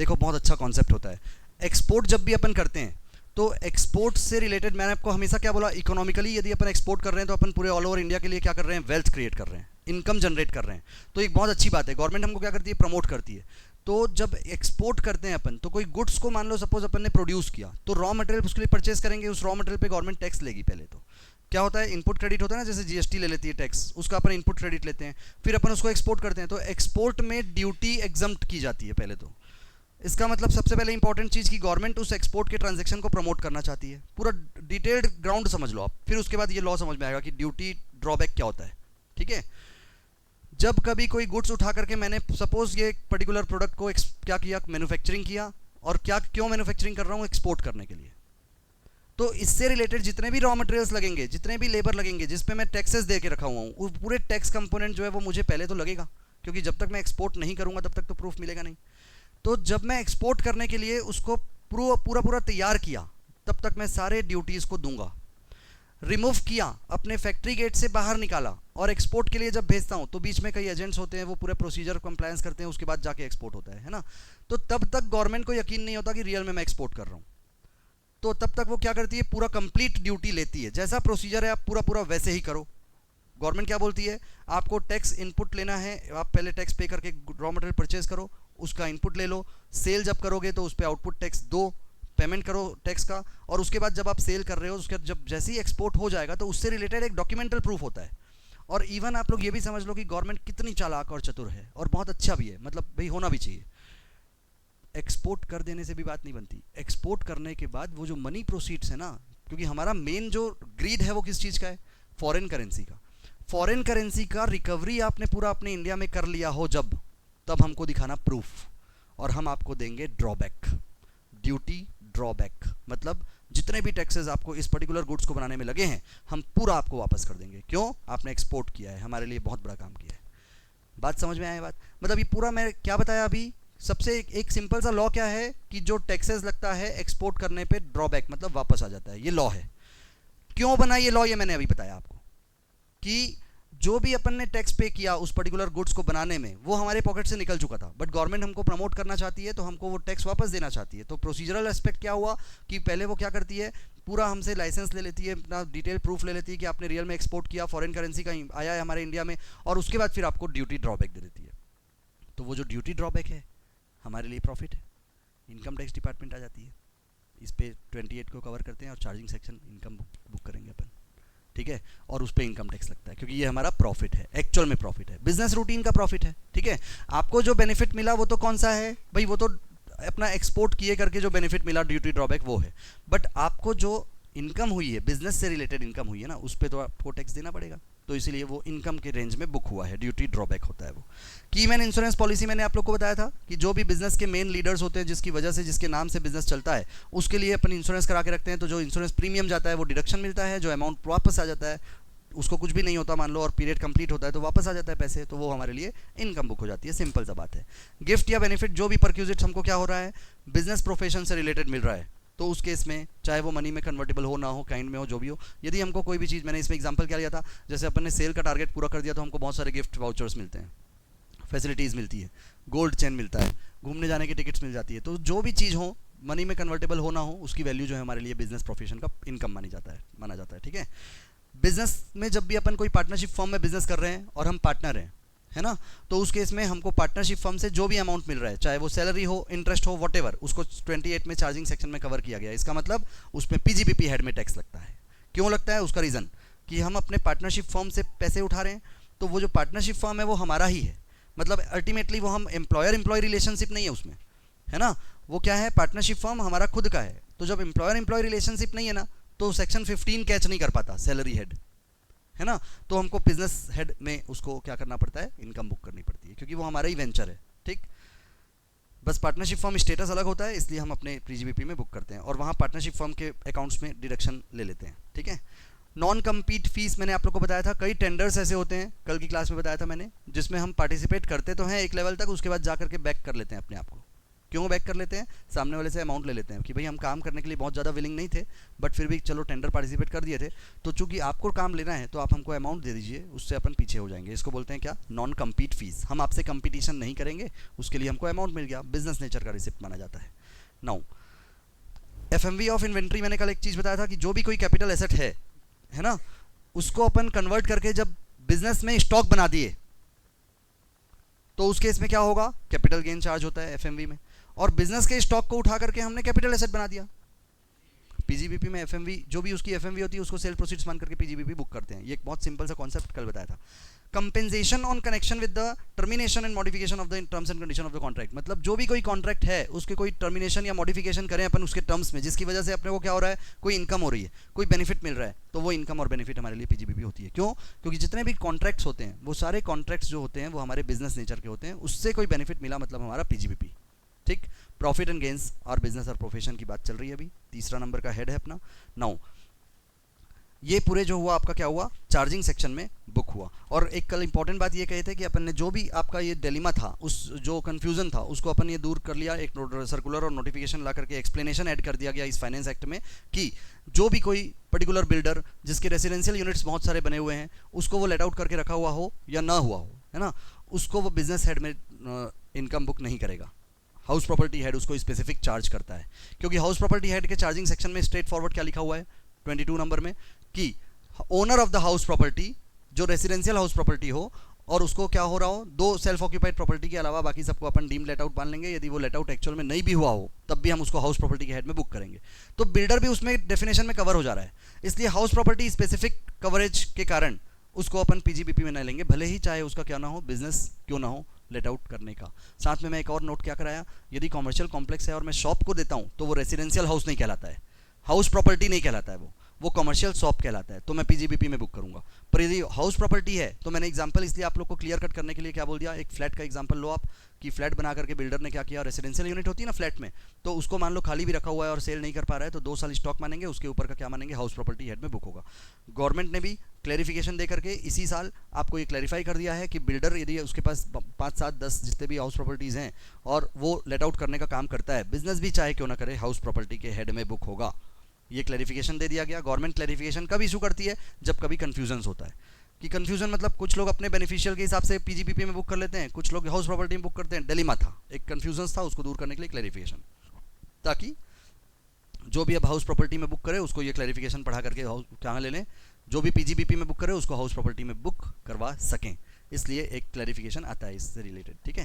देखो बहुत अच्छा कॉन्सेप्ट होता है। एक्सपोर्ट जब भी अपन करते हैं तो एक्सपोर्ट से रिलेटेड मैंने आपको हमेशा क्या बोला, इकोनॉमिकली यदि अपन एक्सपोर्ट कर रहे हैं तो अपन पूरे ऑल ओवर इंडिया के लिए क्या कर रहे हैं, वेल्थ क्रिएट कर रहे हैं, इनकम जनरेट कर रहे हैं। तो एक बहुत अच्छी बात है, गवर्नमेंट हमको क्या करती है, प्रमोट करती है। तो जब एक्सपोर्ट करते हैं अपन, तो कोई गुड्स को मान लो सपोज अपन ने प्रोड्यूस किया, तो रॉ मटेरियल उसके लिए परचेस करेंगे, उस रॉ मटेरियल पे गवर्नमेंट टैक्स लेगी। पहले तो क्या होता है, इनपुट क्रेडिट होता है ना, जैसे जीएसटी ले लेती है टैक्स, उसका अपन इनपुट क्रेडिट लेते हैं, फिर अपन उसको एक्सपोर्ट करते हैं, तो एक्सपोर्ट में ड्यूटी एग्जम्प्ट की जाती है पहले तो। इसका मतलब सबसे पहले इंपॉर्टेंट चीज़ की गवर्नमेंट उस एक्सपोर्ट के ट्रांजैक्शन को प्रमोट करना चाहती है। पूरा डिटेल्ड ग्राउंड समझ लो आप, फिर उसके बाद ये लॉ समझ में आएगा कि ड्यूटी ड्रॉबैक क्या होता है। ठीक है, जब कभी कोई गुड्स उठा करके मैंने सपोज ये पर्टिकुलर प्रोडक्ट को क्या किया, मैन्युफैक्चरिंग किया, और क्या क्यों मैन्युफैक्चरिंग कर रहा हूँ, एक्सपोर्ट करने के लिए। तो इससे रिलेटेड जितने भी रॉ मटेरियल्स लगेंगे, जितने भी लेबर लगेंगे, जिस पे मैं टैक्सेस दे के रखा हुआ हूँ, उस पूरे टैक्स कंपोनेंट जो है वो मुझे पहले तो लगेगा, क्योंकि जब तक मैं एक्सपोर्ट नहीं करूँगा तब तक तो प्रूफ मिलेगा नहीं। तो जब मैं एक्सपोर्ट करने के लिए उसको पूरा पूरा तैयार किया, तब तक मैं सारे ड्यूटीज़ को दूंगा। रिमूव किया, अपने फैक्ट्री गेट से बाहर निकाला, और एक्सपोर्ट के लिए जब भेजता हूँ तो बीच में कई एजेंट्स होते हैं, वो पूरे प्रोसीजर कंप्लायंस करते हैं, उसके बाद जाके एक्सपोर्ट होता है ना। तो तब तक गवर्नमेंट को यकीन नहीं होता कि रियल में मैं एक्सपोर्ट कर रहा हूँ। तो तब तक वो क्या करती है, पूरा कंप्लीट ड्यूटी लेती है। जैसा प्रोसीजर है आप पूरा पूरा वैसे ही करो। गवर्नमेंट क्या बोलती है, आपको टैक्स इनपुट लेना है, आप पहले टैक्स पे करके रॉ मटेरियल परचेज करो, उसका इनपुट ले लो, सेल जब करोगे तो उस पर आउटपुट टैक्स दो, पेमेंट करो टैक्स का, और उसके बाद जब आप सेल कर रहे हो, उसके जब जैसे ही एक्सपोर्ट हो जाएगा तो उससे रिलेटेड एक डॉक्यूमेंटल प्रूफ होता है। और इवन आप लोग ये भी समझ लो कि गवर्नमेंट कितनी चालाक और चतुर है, और बहुत अच्छा भी है, मतलब भाई होना भी चाहिए। एक्सपोर्ट कर देने से भी बात नहीं बनती, एक्सपोर्ट करने के बाद वो जो मनी प्रोसीड्स है ना, क्योंकि हमारा मेन जो ग्रीड है वो किस चीज़ का है, फॉरेन करेंसी का। फॉरेन करेंसी का रिकवरी आपने पूरा अपने इंडिया में कर लिया हो जब, तब हमको दिखाना प्रूफ, और हम आपको देंगे ड्रॉबैक, ड्यूटी ड्रॉबैक। मतलब जितने भी टैक्सेस आपको इस पर्टिकुलर गुड्स को बनाने में लगे हैं, हम पूरा आपको वापस कर देंगे। क्यों, आपने एक्सपोर्ट किया है, हमारे लिए बहुत बड़ा काम किया है। बात समझ में आया बात, मतलब ये पूरा मैं क्या बताया अभी, सबसे एक सिंपल सा लॉ क्या है कि जो टैक्सेस लगता है एक्सपोर्ट करने पे, ड्रॉबैक मतलब वापस आ जाता है, ये लॉ है। क्यों बना ये लॉ, ये मैंने अभी बताया आपको, कि जो भी अपन ने टैक्स पे किया उस पर्टिकुलर गुड्स को बनाने में, वो हमारे पॉकेट से निकल चुका था, बट गवर्नमेंट हमको प्रमोट करना चाहती है, तो हमको वो टैक्स वापस देना चाहती है। तो प्रोसीजरल एस्पेक्ट क्या हुआ कि पहले वो क्या करती है, पूरा हमसे लाइसेंस ले लेती है, अपना डिटेल प्रूफ ले लेती है कि आपने रियल में एक्सपोर्ट किया, फॉरेन करेंसी का आया है हमारे इंडिया में, और उसके बाद फिर आपको ड्यूटी ड्रॉबैक दे देती है। तो वो जो ड्यूटी ड्रॉबैक है हमारे लिए प्रॉफिट है, इनकम टैक्स डिपार्टमेंट आ जाती है, इस पे 28 को कवर करते हैं, और चार्जिंग सेक्शन इनकम बुक करेंगे अपन, ठीक है, और उस पर इनकम टैक्स लगता है, क्योंकि ये हमारा प्रॉफिट है, एक्चुअल में प्रॉफिट है, बिजनेस रूटीन का प्रॉफिट है। ठीक है, आपको जो बेनिफिट मिला वो तो कौन सा है भाई, वो तो अपना एक्सपोर्ट किए करके जो बेनिफिट मिला, ड्यूटी ड्रॉबैक वो है। बट आपको जो इनकम हुई है, बिजनेस से रिलेटेड इनकम हुई है ना, उस पर तो आपको टैक्स देना पड़ेगा, तो इसीलिए वो इनकम के रेंज में बुक हुआ है, ड्यूटी ड्रॉबैक होता है वो। कीमैन इंश्योरेंस पॉलिसी मैंने आप लोग को बताया था कि जो भी बिजनेस के मेन लीडर्स होते हैं, जिसकी वजह से, जिसके नाम से बिजनेस चलता है, उसके लिए अपन इंश्योरेंस करा के रखते हैं। तो जो इंश्योरेंस प्रीमियम जाता है वो डिडक्शन मिलता है, जो अमाउंट वापस आ जाता है, उसको कुछ भी नहीं होता मान लो, और पीरियड कंप्लीट होता है तो वापस आ जाता है पैसे, तो वो हमारे लिए इनकम बुक हो जाती है। सिंपल सा बात है। गिफ्ट या बेनिफिट जो भी परक्यूजिट्स हमको क्या हो रहा है, बिजनेस प्रोफेशन से रिलेटेड मिल रहा है, तो उस केस में चाहे वो मनी में कन्वर्टेबल हो ना हो, काइंड में हो, जो भी हो, यदि हमको कोई भी चीज़, मैंने इसमें एग्जांपल क्या लिया था, जैसे अपन ने सेल का टारगेट पूरा कर दिया तो हमको बहुत सारे गिफ्ट वाउचर्स मिलते हैं, फैसिलिटीज़ मिलती है, गोल्ड चेन मिलता है, घूमने जाने की टिकट्स मिल जाती है। तो जो भी चीज़ हो, मनी में कन्वर्टेबल हो ना हो, उसकी वैल्यू जो है हमारे लिए बिजनेस प्रोफेशन का इनकम माना जाता है। ठीक है, बिजनेस में जब भी अपन कोई पार्टनरशिप फर्म में बिजनेस कर रहे हैं और हम पार्टनर हैं, है ना, तो उस केस में हमको पार्टनरशिप फर्म से जो भी अमाउंट मिल रहा है, चाहे वो सैलरी हो, इंटरेस्ट हो, वॉटेवर, उसको 28 में चार्जिंग सेक्शन में कवर किया गया है। इसका मतलब उसमें पीजीबीपी हेड में टैक्स लगता है। क्यों लगता है, उसका रीज़न कि हम अपने पार्टनरशिप फर्म से पैसे उठा रहे हैं, तो वो जो पार्टनरशिप फर्म है वो हमारा ही है, मतलब अल्टीमेटली वो हम एम्प्लॉयर एम्प्लॉय रिलेशनशिप नहीं है उसमें, है ना, वो क्या है, पार्टनरशिप फर्म हमारा खुद का है। तो जब एम्प्लॉयर एम्प्लॉय रिलेशनशिप नहीं है ना, तो सेक्शन 15 कैच नहीं कर पाता सैलरी हेड, है ना, तो हमको बिजनेस हेड में उसको क्या करना पड़ता है, इनकम बुक करनी पड़ती है, क्योंकि वो हमारा ही वेंचर है। ठीक, बस पार्टनरशिप फर्म स्टेटस अलग होता है, इसलिए हम अपने पीजीबीपी में बुक करते हैं, और वहाँ पार्टनरशिप फर्म के अकाउंट्स में डिडक्शन ले लेते हैं। ठीक है, नॉन कम्पीट फीस मैंने आप लोग को बताया था, कई टेंडर्स ऐसे होते हैं, कल की क्लास में बताया था मैंने, जिसमें हम पार्टिसिपेट करते तो हैं एक लेवल तक, उसके बाद जा करके बैक कर लेते हैं अपने आप को, क्यों बैक कर लेते हैं? सामने वाले से अमाउंट ले लेते हैं कि भाई हम काम करने के लिए बहुत ज़्यादा विलिंग नहीं थे, बट फिर भी चलो टेंडर पार्टिसिपेट कर दिए थे, तो चूंकि आपको काम लेना है तो आप हमको अमाउंट दे दीजिए, उससे अपन पीछे हो जाएंगे। इसको बोलते हैं क्या? Non compete fees. हम आपसे कंपटीशन नहीं करेंगे, उसके लिए हमको अमाउंट मिल गया, बिजनेस नेचर का रिसिप्ट माना जाता है। नाउ एफएमवी ऑफ इन्वेंट्री, मैंने कल एक चीज़ बताया था कि जो भी कोई कैपिटल एसेट है ना, उसको अपन कन्वर्ट करके जब बिजनेस में स्टॉक बना दिए तो उस केस में क्या होगा? कैपिटल गेन चार्ज होता है एफएमवी में। और बिजनेस के स्टॉक को उठा करके हमने कैपिटल एसेट बना दिया। पीजीबीपी में एफएमवी, जो भी उसकी एफएमवी होती है उसको सेल प्रोसीड्स मान करके पीजीबीपी बुक करते हैं। ये एक बहुत सिंपल सा कॉन्सेप्ट कल बताया था। Compensation on connection with the termination and modification of the terms and condition of the contract, मतलब जो भी कोई कॉन्ट्रैक्ट है उसके कोई टर्मिनेशन या मॉडिफिकेशन करें अपन उसके टर्म्स में, जिसकी वजह से अपने को क्या हो रहा है, कोई इनकम हो रही है, कोई बेनिफिट मिल रहा है, तो वो इनकम और बेनिफिट हमारे लिए पीजीबीपी होती है। क्यों? क्योंकि जितने भी कॉन्ट्रैक्ट्स होते हैं वो सारे कॉन्ट्रैक्ट्स जो होते हैं वो हमारे बिजनेस नेचर के होते हैं, उससे कोई बेनिफिट मिला मतलब हमारा पीजीबीपी। ठीक, प्रॉफिट एंड गेन्स और बिजनेस और प्रोफेशन की बात चल रही है अभी, तीसरा नंबर का हेड है अपना। नाउ ये पूरे जो हुआ आपका क्या हुआ, चार्जिंग सेक्शन में बुक हुआ। और एक कल इंपॉर्टेंट बात ये कही थे कि अपन ने जो भी आपका ये डिलेमा था, उस जो कंफ्यूजन था उसको अपन ये दूर कर लिया, एक सर्कुलर और नोटिफिकेशन ला करके एक्सप्लेनेशन ऐड कर दिया गया इस फाइनेंस एक्ट में कि जो भी कोई पर्टिकुलर बिल्डर जिसके रेसिडेंशियल यूनिट्स बहुत सारे बने हुए हैं उसको वो लेट आउट करके रखा हुआ हो या ना हुआ हो, है ना, उसको वो बिजनेस हेड में इनकम बुक नहीं करेगा। हाउस प्रॉपर्टी हेड उसको स्पेसिफिक चार्ज करता है, क्योंकि हाउस प्रॉपर्टी हेड के चार्जिंग सेक्शन में स्ट्रेट फॉरवर्ड क्या लिखा हुआ है 22 नंबर में कि owner of the house property, जो रेसिडेंशियल हाउस प्रॉपर्टी हो और उसको क्या हो रहा हो, दो सेल्फ ऑक्यूपाइड प्रॉपर्टी के अलावा बाकी सबको अपन डीम लेट आउट मान लेंगे। यदि वो लेट आउट एक्चुअल में नहीं भी हुआ हो तब भी हम उसको हाउस प्रॉपर्टी के हेड में बुक करेंगे। तो बिल्डर भी उसमें डेफिनेशन में कवर हो जा रहा है, इसलिए हाउस प्रॉपर्टी स्पेसिफिक कवरेज के कारण उसको अपन पीजीबीपी में नहीं लेंगे, भले ही चाहे उसका क्या ना हो, बिजनेस क्यों ना हो लेट आउट करने का। साथ में मैं एक और नोट क्या कराया, यदि कॉमर्शियल कॉम्प्लेक्स है और मैं शॉप को देता हूँ तो वो रेसिडेंशियल हाउस नहीं कहलाता है, हाउस प्रॉपर्टी नहीं कहलाता है, वो कमर्शियल शॉप कहलाता है, तो मैं पीजीबीपी में बुक करूंगा। पर यदि हाउस प्रॉपर्टी है तो मैंने एग्जांपल इसलिए आप लोग को क्लियर कट करने के लिए क्या बोल दिया, एक फ्लैट का एग्जांपल लो आप, कि फ्लैट बना करके बिल्डर ने क्या किया, रेसिडेंशियल यूनिट होती है ना फ्लैट में, तो उसको मान लो खाली भी रखा हुआ है और सेल नहीं कर पा रहा है, तो 2 साल स्टॉक मानेंगे, उसके ऊपर का क्या मानेंगे, हाउस प्रॉपर्टी हेड में बुक होगा। गवर्नमेंट ने भी क्लैरिफिकेशन दे करके इसी साल आपको ये क्लैरिफाई कर दिया है कि बिल्डर यदि उसके पास 5, 7, 10 जितने भी हाउस प्रॉपर्टीज़ हैं और वो लेट आउट करने का काम करता है, बिजनेस भी चाहे क्यों ना करे, हाउस प्रॉपर्टी के हेड में बुक होगा। ये क्लैरिफिकेशन दे दिया गया। गवर्नमेंट क्लैरिफिकेशन कब इशू करती है, जब कभी कन्फ्यूजन होता है, कि कन्फ्यूजन मतलब कुछ लोग अपने बेनिफिशियल के हिसाब से पीजीपीपी में बुक कर लेते हैं, कुछ लोग हाउस प्रॉपर्टी में बुक करते हैं। डिलेमा था, एक कन्फ्यूजन था, उसको दूर करने के लिए क्लैरिफिकेशन, ताकि जो भी अब हाउस प्रॉपर्टी में बुक करे उसको ये क्लैरिफिकेशन पढ़ा करके कहाँ ले लें, जो भी पीजीबीपी में बुक करे उसको हाउस प्रॉपर्टी में बुक करवा सकें, इसलिए एक क्लैरिफिकेशन आता है इससे रिलेटेड। ठीक है।